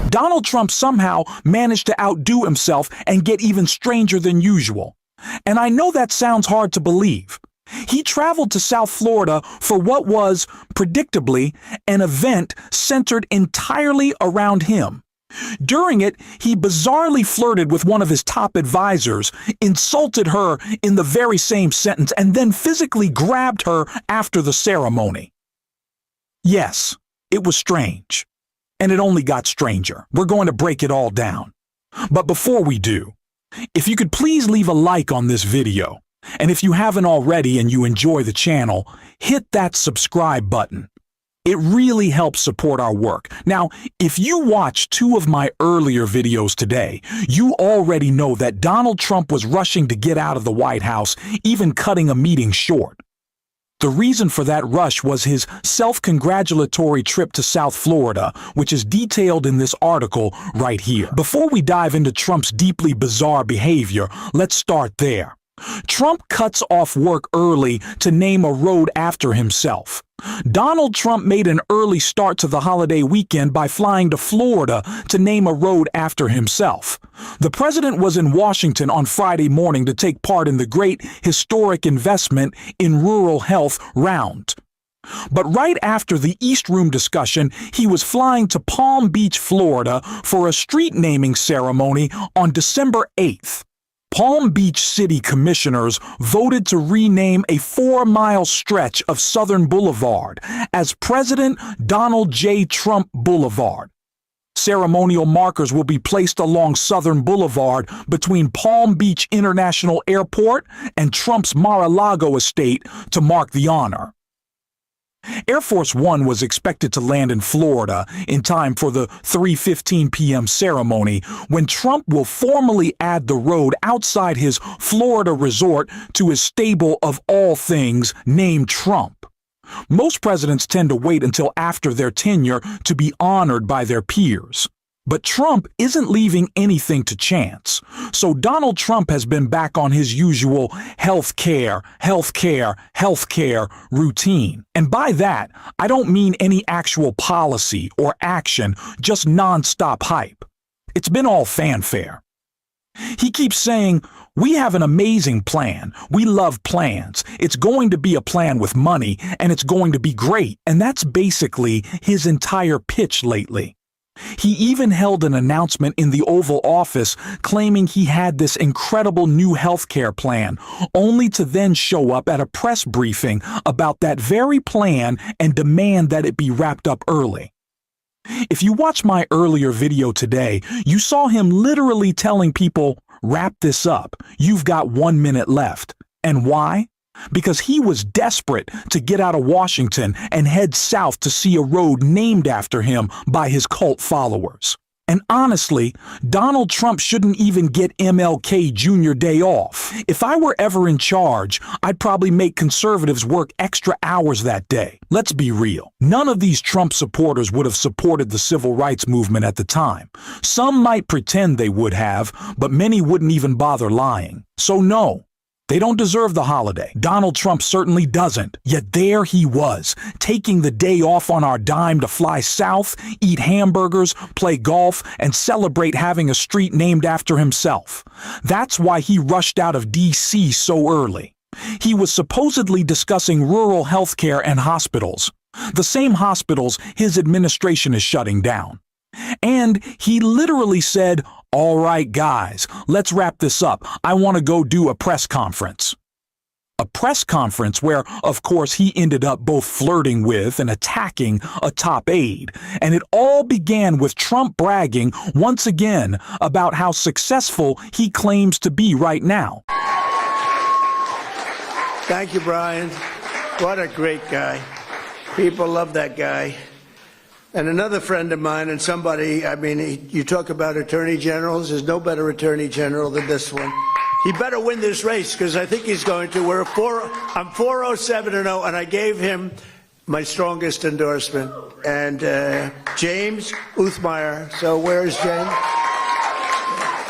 Donald Trump somehow managed to outdo himself and get even stranger than usual. And I know that sounds hard to believe. He traveled to South Florida for what was, predictably, an event centered entirely around him. During it, he bizarrely flirted with one of his top advisors, insulted her in the very same sentence, and then physically grabbed her after the ceremony. Yes, it was strange. And it only got stranger. We're going to break it all down. But before we do, if you could please leave a like on this video, and if you haven't already and you enjoy the channel, hit that subscribe button. It really helps support our work. Now, if you watched 2 of my earlier videos today, you already know that Donald Trump was rushing to get out of the White House, even cutting a meeting short. The reason for that rush was his self-congratulatory trip to South Florida, which is detailed in this article right here. Before we dive into Trump's deeply bizarre behavior, let's start there. Trump cuts off work early to name a road after himself. Donald Trump made an early start to the holiday weekend by flying to Florida to name a road after himself. The president was in Washington on Friday morning to take part in the great historic investment in rural health round. But right after the East Room discussion, he was flying to Palm Beach, Florida for a street naming ceremony on December 8th. Palm Beach City Commissioners voted to rename a 4-mile stretch of Southern Boulevard as President Donald J. Trump Boulevard. Ceremonial markers will be placed along Southern Boulevard between Palm Beach International Airport and Trump's Mar-a-Lago estate to mark the honor. Air Force One was expected to land in Florida in time for the 3:15 p.m. ceremony, when Trump will formally add the road outside his Florida resort to his stable of all things named Trump. Most presidents tend to wait until after their tenure to be honored by their peers. But Trump isn't leaving anything to chance. So Donald Trump has been back on his usual healthcare routine. And by that, I don't mean any actual policy or action, just nonstop hype. It's been all fanfare. He keeps saying, "We have an amazing plan. We love plans. It's going to be a plan with money, and it's going to be great." And that's basically his entire pitch lately. He even held an announcement in the Oval Office claiming he had this incredible new healthcare plan, only to then show up at a press briefing about that very plan and demand that it be wrapped up early. If you watch my earlier video today, you saw him literally telling people, "Wrap this up. You've got 1 minute left." And why? Because he was desperate to get out of Washington and head south to see a road named after him by his cult followers. And honestly, Donald Trump shouldn't even get MLK Jr. Day off. If I were ever in charge, I'd probably make conservatives work extra hours that day. Let's be real. None of these Trump supporters would have supported the civil rights movement at the time. Some might pretend they would have, but many wouldn't even bother lying. So no. They don't deserve the holiday. Donald Trump certainly doesn't. Yet there he was, taking the day off on our dime to fly south, eat hamburgers, play golf, and celebrate having a street named after himself. That's why he rushed out of D.C. so early. He was supposedly discussing rural health care and hospitals, the same hospitals his administration is shutting down. And he literally said, "All right, guys, let's wrap this up. I want to go do a press conference." A press conference where, of course, he ended up both flirting with and attacking a top aide. And it all began with Trump bragging once again about how successful he claims to be right now. Thank you, Brian. What a great guy. People love that guy. And another friend of mine and somebody, you talk about attorney generals, there's no better attorney general than this one. He better win this race because I think he's going to. I'm 407-0, and I gave him my strongest endorsement. And James Uthmeyer. So where is James?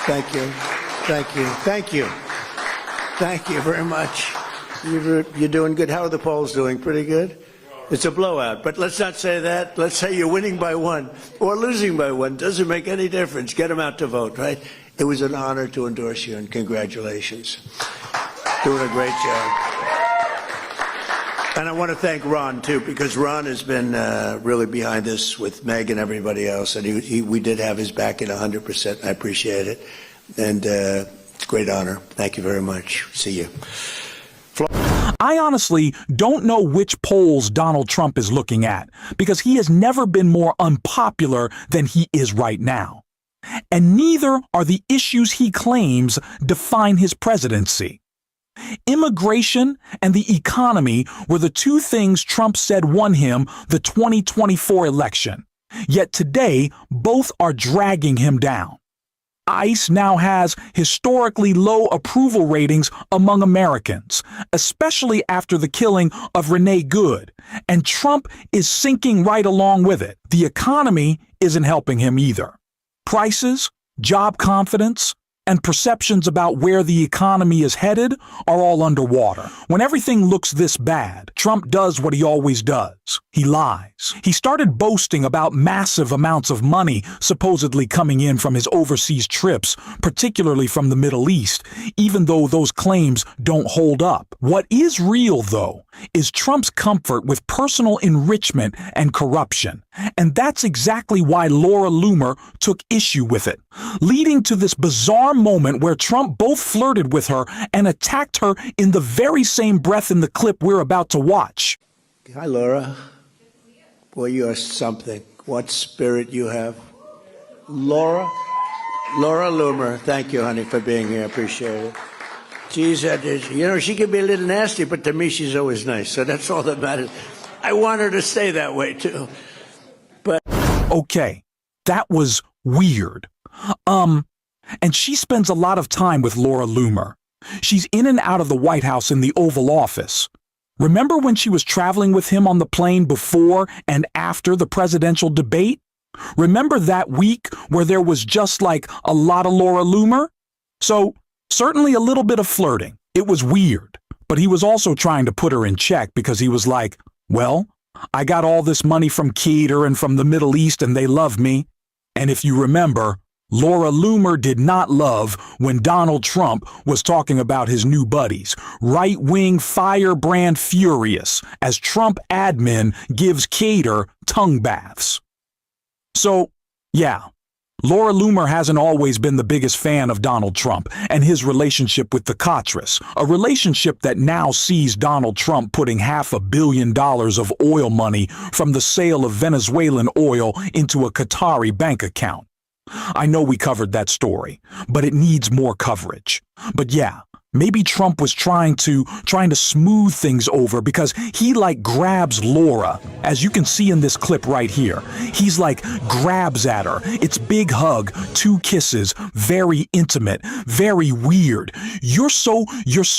Thank you. Thank you. Thank you. Thank you very much. You're doing good. How are the polls doing? Pretty good? It's a blowout, but let's not say that. Let's say you're winning by one or losing by one. Doesn't make any difference. Get them out to vote, right? It was an honor to endorse you, and congratulations. Doing a great job. And I want to thank Ron, too, because Ron has been really behind this with Meg and everybody else, and we did have his back at 100%. I appreciate it, and it's a great honor. Thank you very much. See you. I honestly don't know which polls Donald Trump is looking at, because he has never been more unpopular than he is right now. And neither are the issues he claims define his presidency. Immigration and the economy were the two things Trump said won him the 2024 election. Yet today, both are dragging him down. ICE now has historically low approval ratings among Americans, especially after the killing of Renee Good, and Trump is sinking right along with it. The economy isn't helping him either. Prices, job confidence, and perceptions about where the economy is headed are all underwater. When everything looks this bad, Trump does what he always does. He lies. He started boasting about massive amounts of money supposedly coming in from his overseas trips, particularly from the Middle East, even though those claims don't hold up. What is real, though, is Trump's comfort with personal enrichment and corruption. And that's exactly why Laura Loomer took issue with it, leading to this bizarre moment where Trump both flirted with her and attacked her in the very same breath in the clip we're about to watch. Hi, Laura. Boy, you are something. What spirit you have. Laura Loomer, thank you, honey, for being here. Appreciate it. Geez, you know, she can be a little nasty, but to me, she's always nice. So that's all that matters. I want her to stay that way, too. But okay, that was weird. And she spends a lot of time with Laura Loomer. She's in and out of the White House in the Oval Office. Remember when she was traveling with him on the plane before and after the presidential debate? Remember that week where there was just like a lot of Laura Loomer? So, certainly a little bit of flirting. It was weird. But he was also trying to put her in check because he was like, well, I got all this money from Qatar and from the Middle East and they love me. And if you remember, Laura Loomer did not love when Donald Trump was talking about his new buddies, right-wing firebrand furious, as Trump admin gives Qatar tongue baths. So, yeah, Laura Loomer hasn't always been the biggest fan of Donald Trump and his relationship with the Contras, a relationship that now sees Donald Trump putting $500 million of oil money from the sale of Venezuelan oil into a Qatari bank account. I know we covered that story, but it needs more coverage. But yeah, maybe Trump was trying to smooth things over because he grabs Laura, as you can see in this clip right here. He's grabs at her. It's big hug, 2 kisses, very intimate, very weird. You're so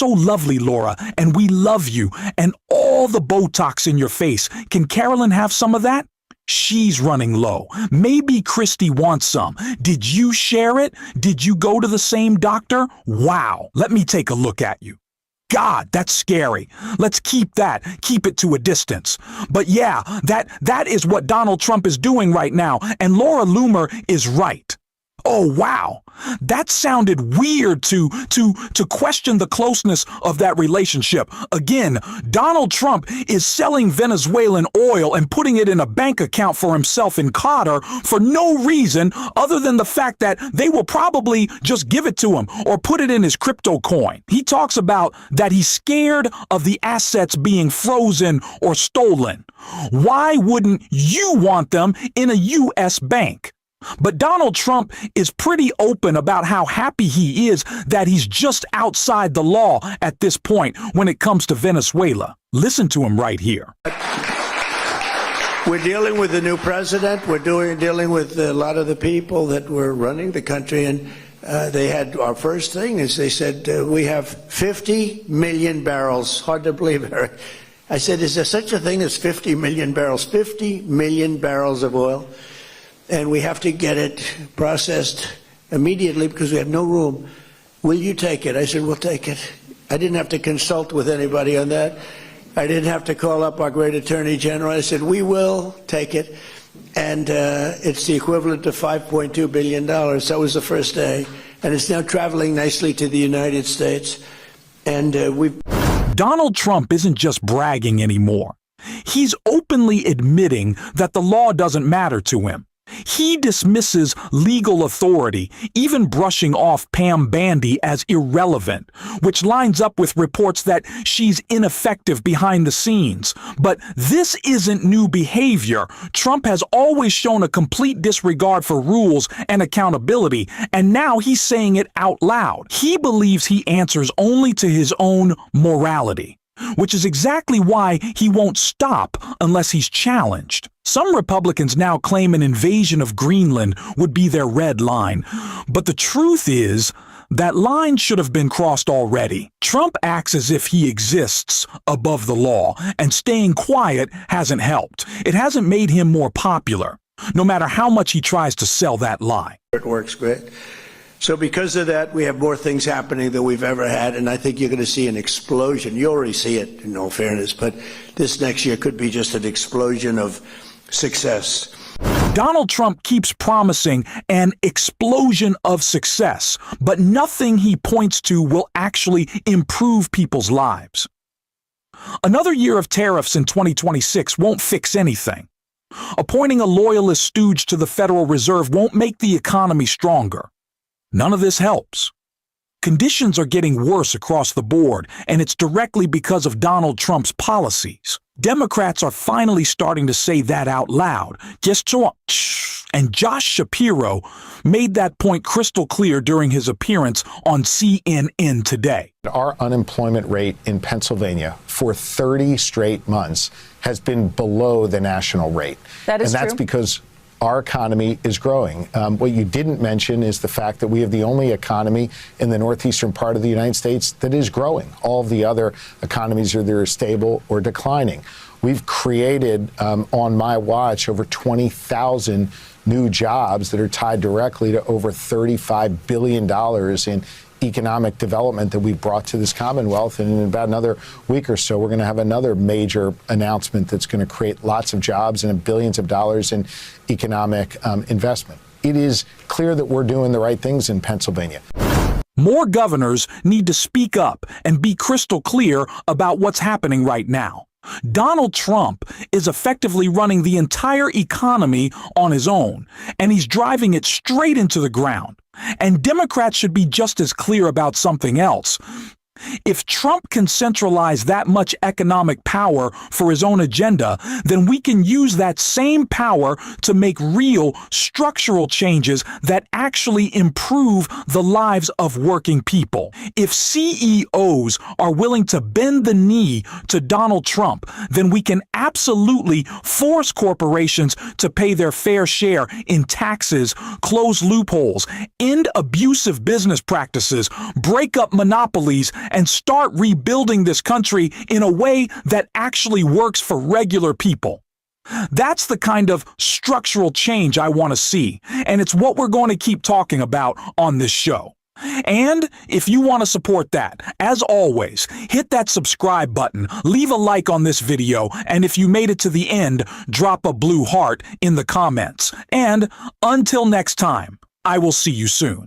lovely, Laura, and we love you, and all the Botox in your face. Can Carolyn have some of that? She's running low. Maybe Christy wants some. Did you share it? Did you go to the same doctor? Wow. Let me take a look at you. God, that's scary. Let's keep it to a distance. But yeah, that is what Donald Trump is doing right now, and Laura Loomer is right. Oh, wow. That sounded weird to question the closeness of that relationship. Again, Donald Trump is selling Venezuelan oil and putting it in a bank account for himself in Qatar for no reason other than the fact that they will probably just give it to him or put it in his crypto coin. He talks about that he's scared of the assets being frozen or stolen. Why wouldn't you want them in a U.S. bank? But Donald Trump is pretty open about how happy he is that he's just outside the law at this point when it comes to Venezuela. Listen to him right here. We're dealing with the new president. We're dealing with a lot of the people that were running the country. And they had, our first thing is they said, we have 50 million barrels. Hard to believe, Eric. I said, is there such a thing as 50 million barrels? 50 million barrels of oil. And we have to get it processed immediately because we have no room. Will you take it? I said, we'll take it. I didn't have to consult with anybody on that. I didn't have to call up our great Attorney General. I said, we will take it. And it's the equivalent of $5.2 billion. That was the first day. And it's now traveling nicely to the United States. And we've... Donald Trump isn't just bragging anymore. He's openly admitting that the law doesn't matter to him. He dismisses legal authority, even brushing off Pam Bandy as irrelevant, which lines up with reports that she's ineffective behind the scenes. But this isn't new behavior. Trump has always shown a complete disregard for rules and accountability, and now he's saying it out loud. He believes he answers only to his own morality, which is exactly why he won't stop unless he's challenged. Some Republicans now claim an invasion of Greenland would be their red line, but the truth is that line should have been crossed already. Trump acts as if he exists above the law, and staying quiet hasn't helped. It hasn't made him more popular, no matter how much he tries to sell that lie. It works great. So because of that, we have more things happening than we've ever had, and I think you're going to see an explosion. You already see it, in all fairness, but this next year could be just an explosion of success. Donald Trump keeps promising an explosion of success, but nothing he points to will actually improve people's lives. Another year of tariffs in 2026 won't fix anything. Appointing a loyalist stooge to the Federal Reserve won't make the economy stronger. None of this helps. Conditions are getting worse across the board, and it's directly because of Donald Trump's policies. Democrats are finally starting to say that out loud. And Josh Shapiro made that point crystal clear during his appearance on CNN today. Our unemployment rate in Pennsylvania for 30 straight months has been below the national rate. That is true. And that's because our economy is growing. What you didn't mention is the fact that we have the only economy in the northeastern part of the United States that is growing. All of the other economies are either stable or declining. We've created, on my watch, over 20,000 new jobs that are tied directly to over $35 billion in economic development that we've brought to this Commonwealth. And in about another week or so, we're going to have another major announcement that's going to create lots of jobs and billions of dollars in economic investment. It is clear that we're doing the right things in Pennsylvania. More governors need to speak up and be crystal clear about what's happening right now. Donald Trump is effectively running the entire economy on his own, and he's driving it straight into the ground. And Democrats should be just as clear about something else. If Trump can centralize that much economic power for his own agenda, then we can use that same power to make real structural changes that actually improve the lives of working people. If CEOs are willing to bend the knee to Donald Trump, then we can absolutely force corporations to pay their fair share in taxes, close loopholes, end abusive business practices, break up monopolies, and start rebuilding this country in a way that actually works for regular people. That's the kind of structural change I want to see, and it's what we're going to keep talking about on this show. And if you want to support that, as always, hit that subscribe button, leave a like on this video, and if you made it to the end, drop a blue heart in the comments. And until next time, I will see you soon.